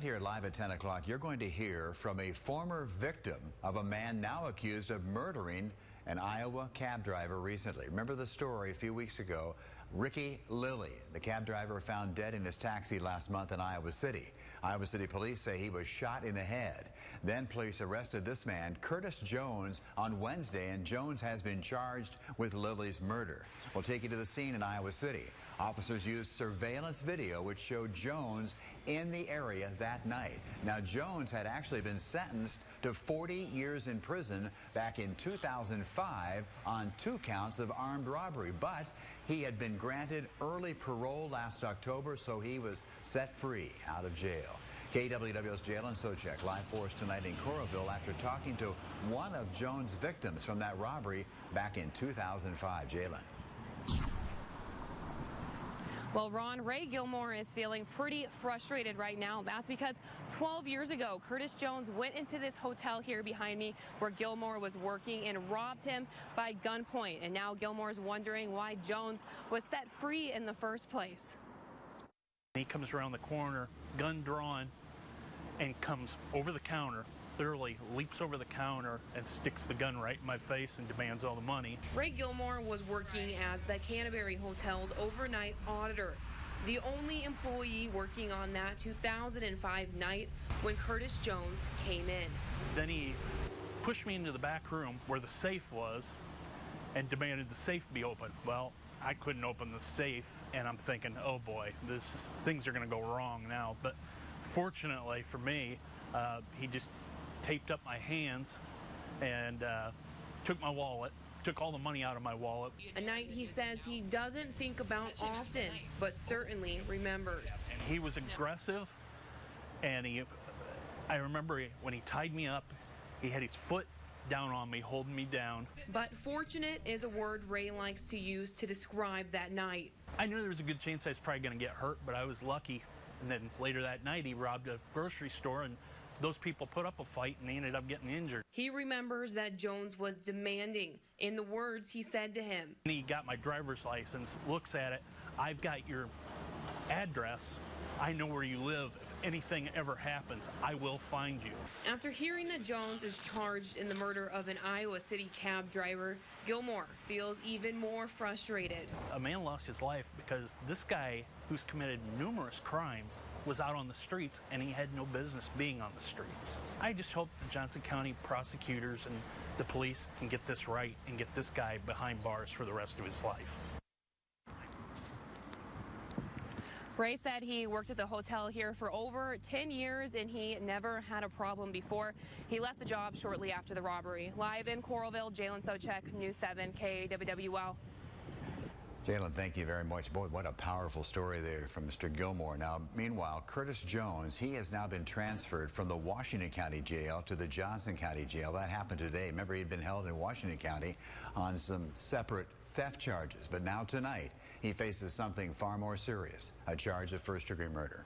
Tonight here live at 10 o'clock, you're going to hear from a former victim of a man now accused of murdering an Iowa cab driver recently. Remember the story a few weeks ago? Ricky Lilly, the cab driver, found dead in his taxi last month in Iowa City. Iowa City police say he was shot in the head. Then police arrested this man, Curtis Jones, on Wednesday, and Jones has been charged with Lilly's murder. We'll take you to the scene in Iowa City. Officers used surveillance video which showed Jones in the area that night. Now, Jones had actually been sentenced to 40 years in prison back in 2005 on 2 counts of armed robbery, but he had been granted early parole last October, so he was set free out of jail. KWWL's Jalyn Souchek live for us tonight in Coralville after talking to one of Jones' victims from that robbery back in 2005. Jalyn. Well, Ron, Ray Gilmore is feeling pretty frustrated right now. That's because 12 years ago, Curtis Jones went into this hotel here behind me where Gilmore was working and robbed him by gunpoint. And now Gilmore's wondering why Jones was set free in the first place. He comes around the corner, gun drawn, and comes over the counter, literally leaps over the counter and sticks the gun right in my face and demands all the money. Ray Gilmore was working as the Canterbury Hotel's overnight auditor, the only employee working on that 2005 night when Curtis Jones came in. Then he pushed me into the back room where the safe was and demanded the safe be open. Well, I couldn't open the safe, and I'm thinking, oh boy, things are going to go wrong now. But fortunately for me, he just taped up my hands and took my wallet, took all the money out of my wallet. A night he says he doesn't think about often, but certainly remembers. He was aggressive, and I remember when he tied me up, he had his foot down on me, holding me down. But fortunate is a word Ray likes to use to describe that night. I knew there was a good chance I was probably going to get hurt, but I was lucky. And then later that night, he robbed a grocery store, and those people put up a fight, and they ended up getting injured. He remembers that Jones was demanding in the words he said to him. He got my driver's license, looks at it. I've got your address. I know where you live. If anything ever happens, I will find you. After hearing that Jones is charged in the murder of an Iowa City cab driver, Gilmore feels even more frustrated. A man lost his life because this guy, who's committed numerous crimes, was out on the streets, and he had no business being on the streets. I just hope the Johnson County prosecutors and the police can get this right and get this guy behind bars for the rest of his life. Ray said he worked at the hotel here for over 10 years and he never had a problem before. He left the job shortly after the robbery. Live in Coralville, Jalyn Souchek, News 7 KWWL. Jalyn, thank you very much. Boy, what a powerful story there from Mr. Gilmore. Now, meanwhile, Curtis Jones, he has now been transferred from the Washington County Jail to the Johnson County Jail. That happened today. Remember, he'd been held in Washington County on some separate theft charges. But now tonight, he faces something far more serious, a charge of first-degree murder.